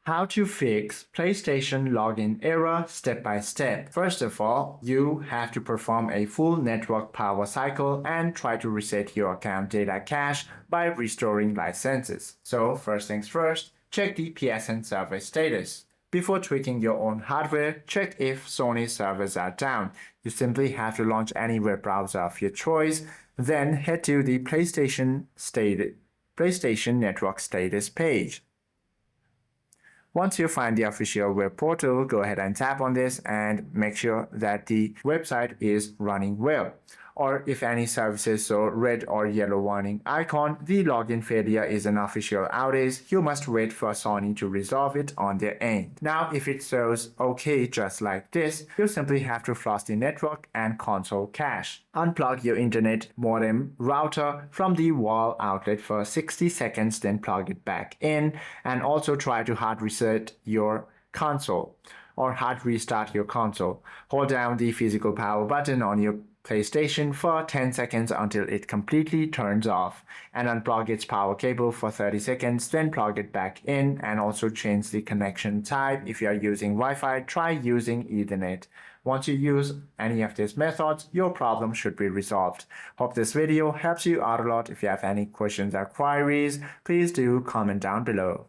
How to fix PlayStation login error step by step. First of all, you have to perform a full network power cycle and try to reset your account data cache by restoring licenses. So first things first, check the PSN server status. Before tweaking your own hardware, check if Sony servers are down. You simply have to launch any web browser of your choice, then head to the PlayStation network status page. Once you find the official web portal, go ahead and tap on this and make sure that the website is running well. Or if any services show red or yellow warning icon, the login failure is an official outage. You must wait for Sony to resolve it on their end. Now, if it shows OK just like this, you simply have to flush the network and console cache. Unplug your internet modem router from the wall outlet for 60 seconds, then plug it back in, and also try to hard reset your console or hard restart your console. Hold down the physical power button on your PlayStation for 10 seconds until it completely turns off, and unplug its power cable for 30 seconds, then plug it back in, and also change the connection type. If you are using Wi-Fi, try using Ethernet. Once you use any of these methods, your problem should be resolved. Hope this video helps you out a lot. If you have any questions or queries, please do comment down below.